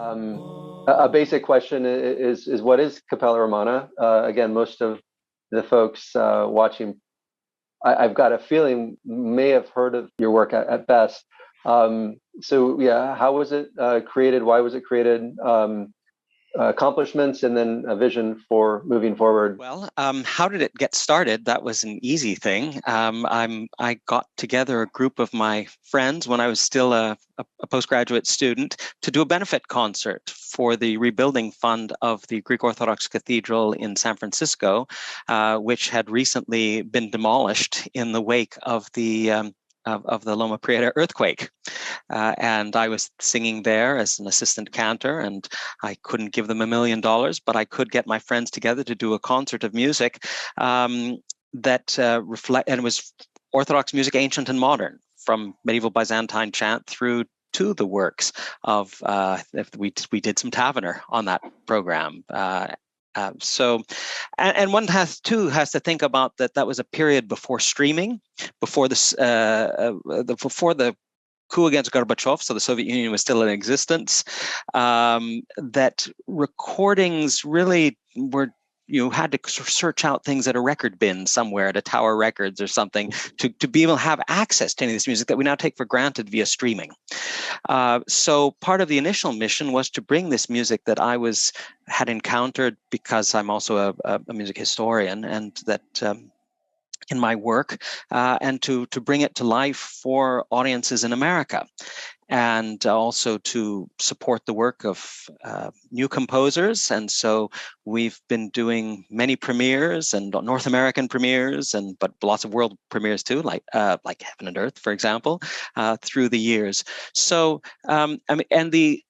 A basic question is what is Cappella Romana? Again, most of the folks watching, I've got a feeling, may have heard of your work at best. So yeah, how was it created? Why was it created? Accomplishments and then a vision for moving forward. Well, how did it get started? That was an easy thing. I got together a group of my friends when I was still a postgraduate student to do a benefit concert for the rebuilding fund of the Greek Orthodox Cathedral in San Francisco, which had recently been demolished in the wake of the Loma Prieta earthquake. And I was singing there as an assistant cantor, and I couldn't give them $1 million, but I could get my friends together to do a concert of music that reflect, and it was Orthodox music, ancient and modern, from medieval Byzantine chant through to the works of, we did some Taverner on that program. And one has to think about that was a period before streaming, before this, before the coup against Gorbachev, so the Soviet Union was still in existence. That recordings really were. You had to search out things at a record bin somewhere at a Tower Records or something to be able to have access to any of this music that we now take for granted via streaming. So part of the initial mission was to bring this music that I had encountered, because I'm also a music historian, and that in my work, and to bring it to life for audiences in America. And also to support the work of new composers. And so we've been doing many premieres and North American premieres, but lots of world premieres too, like Heaven and Earth, for example, through the years. So, and the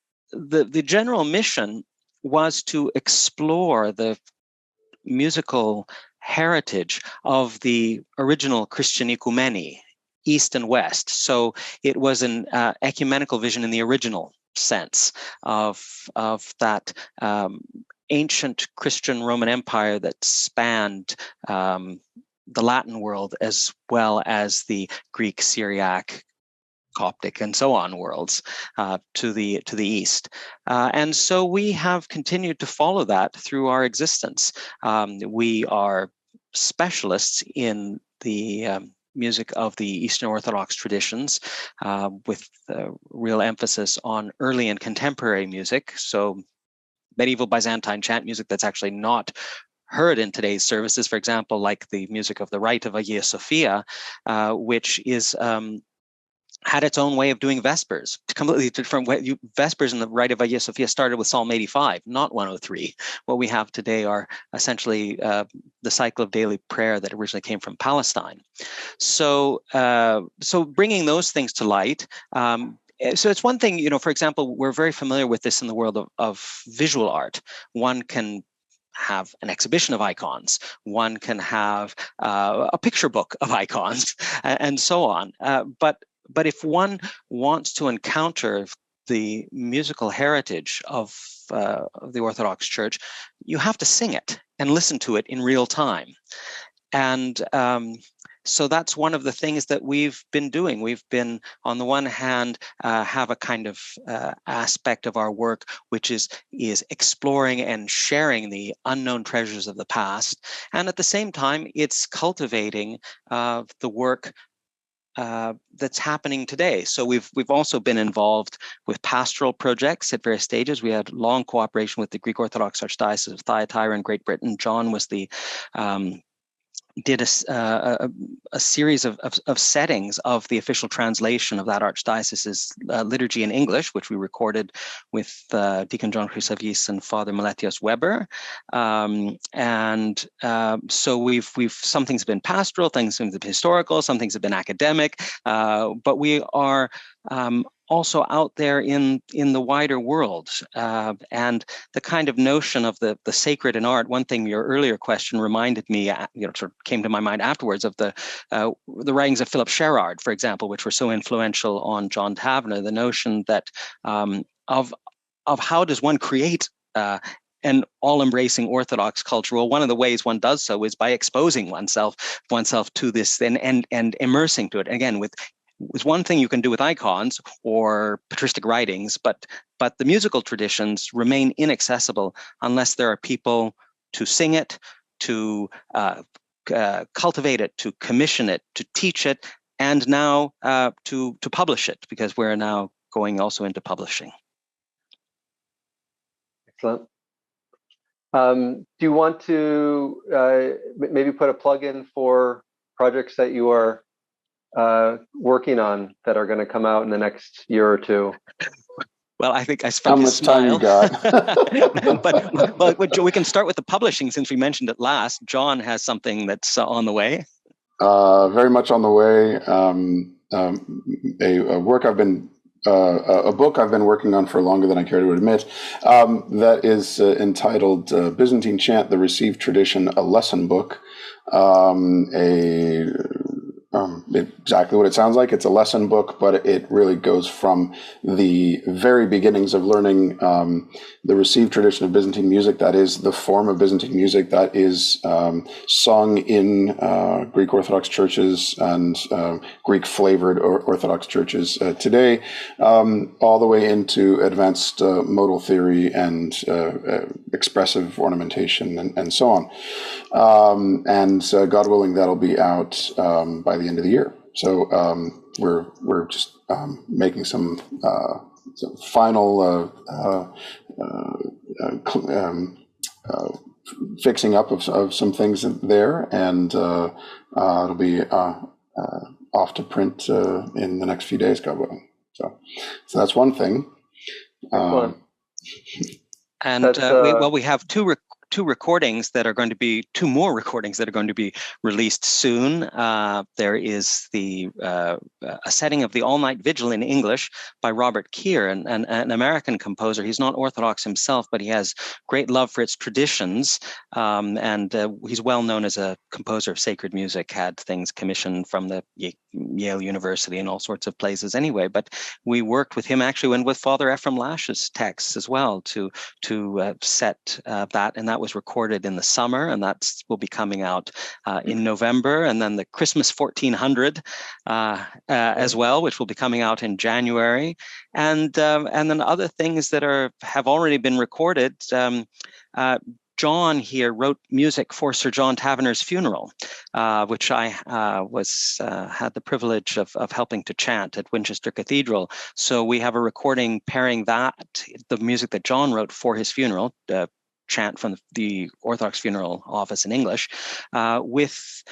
general mission was to explore the musical heritage of the original Christian ecumeny, East and West. So it was an ecumenical vision in the original sense of that ancient Christian Roman Empire that spanned the Latin world as well as the Greek, Syriac, Coptic, and so on worlds to the east. And so we have continued to follow that through our existence. We are specialists in the music of the Eastern Orthodox traditions, with real emphasis on early and contemporary music. So medieval Byzantine chant music that's actually not heard in today's services, for example, like the music of the Rite of Hagia Sophia, which is had its own way of doing Vespers, completely different way. Vespers in the Rite of Hagia Sophia started with Psalm 85, not 103. What we have today are essentially the cycle of daily prayer that originally came from Palestine. So, so bringing those things to light. So it's one thing, for example, we're very familiar with this in the world of visual art. One can have an exhibition of icons. One can have a picture book of icons, and so on. But if one wants to encounter the musical heritage of the Orthodox Church, you have to sing it and listen to it in real time. And so that's one of the things that we've been doing. We've been, on the one hand, have a kind of aspect of our work which is exploring and sharing the unknown treasures of the past, and at the same time, it's cultivating the work that's happening today. So we've also been involved with pastoral projects at various stages. We had long cooperation with the Greek Orthodox Archdiocese of Thyatira in Great Britain. John was did a series of settings of the official translation of that archdiocese's liturgy in English, which we recorded with Deacon John Chrysavis and Father Meletios Weber. So we've some things have been pastoral, things have been historical, some things have been academic, but we are also out there in the wider world, and the kind of notion of the sacred in art. One thing your earlier question reminded me, sort of came to my mind afterwards, of the writings of Philip Sherrard, for example, which were so influential on John Tavener. The notion that of how does one create an all-embracing Orthodox culture? Well, one of the ways one does so is by exposing oneself to this and immersing to it. Again, with is one thing you can do with icons or patristic writings, but the musical traditions remain inaccessible unless there are people to sing it, to cultivate it, to commission it, to teach it, and now to publish it, because we're now going also into publishing. Excellent. Do you want to maybe put a plug in for projects that you are working on that are going to come out in the next year or two? Well, I think I spent his smile. How much time you got? but we can start with the publishing since we mentioned it last. John has something that's on the way. Very much on the way. A book I've been working on for longer than I care to admit, that is entitled Byzantine Chant, the Received Tradition, a Lesson Book. Exactly what it sounds like. It's a lesson book, but it really goes from the very beginnings of learning the received tradition of Byzantine music, that is the form of Byzantine music that is sung in Greek Orthodox churches and Greek-flavored Orthodox churches today, all the way into advanced modal theory and expressive ornamentation and so on. And God willing, that'll be out by the end of the year. So we're just making some final fixing up of some things there, and it'll be off to print in the next few days, God willing. So that's one thing. And we have two recordings that are going to be two more recordings that are going to be released soon. There is a setting of the All-Night Vigil in English by Robert Keir, an American composer. He's not Orthodox himself, but he has great love for its traditions, and he's well known as a composer of sacred music. Had things commissioned from the Yale University and all sorts of places. Anyway, but we worked with him actually, and with Father Ephraim Lash's texts as well to set that, and that was recorded in the summer, and that will be coming out in November, and then the Christmas 1400 as well, which will be coming out in January, and then other things that have already been recorded. John here wrote music for Sir John Taverner's funeral, which I had the privilege of helping to chant at Winchester Cathedral. So we have a recording pairing the music that John wrote for his funeral, chant from the Orthodox Funeral Office in English, with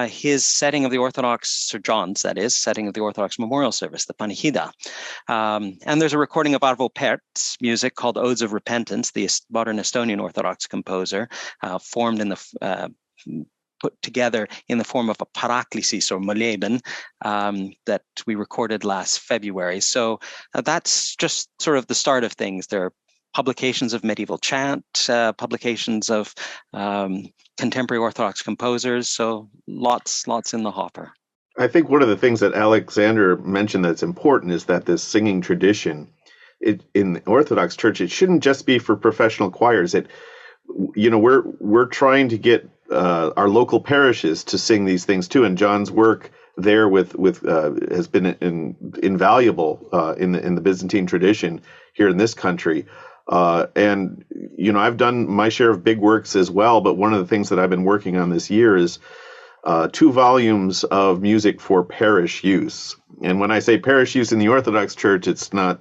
his setting of the Orthodox, Sir John's, that is, setting of the Orthodox memorial service, the Panichida. And there's a recording of Arvo Pärt's music called Odes of Repentance, the modern Estonian Orthodox composer, formed in the put together in the form of a paraklesis or moleben that we recorded last February. So that's just sort of the start of things. There are publications of medieval chant, publications of contemporary Orthodox composers. So lots in the hopper. I think one of the things that Alexander mentioned that's important is that this singing tradition, in the Orthodox Church, it shouldn't just be for professional choirs. We're trying to get our local parishes to sing these things too, and John's work there has been invaluable in the Byzantine tradition here in this country. And I've done my share of big works as well, but one of the things that I've been working on this year is 2 volumes of music for parish use. And when I say parish use in the Orthodox Church, it's not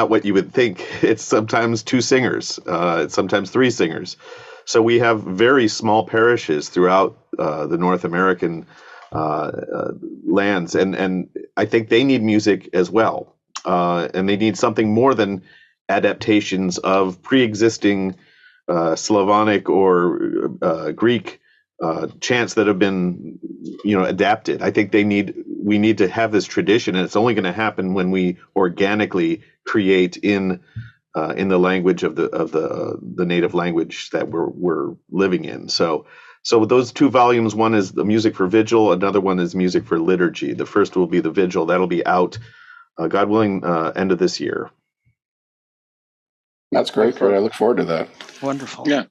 what you would think. It's sometimes 2 singers, it's sometimes 3 singers. So we have very small parishes throughout the North American lands, and I think they need music as well, and they need something more than adaptations of pre-existing Slavonic or Greek chants that have been, adapted. I think we need to have this tradition, and it's only going to happen when we organically create in the language of the native language that we're living in. So those 2 volumes, one is the music for Vigil, another one is music for liturgy. The first will be the Vigil. That'll be out, God willing, end of this year. That's great. I look forward to that. Wonderful. Yeah.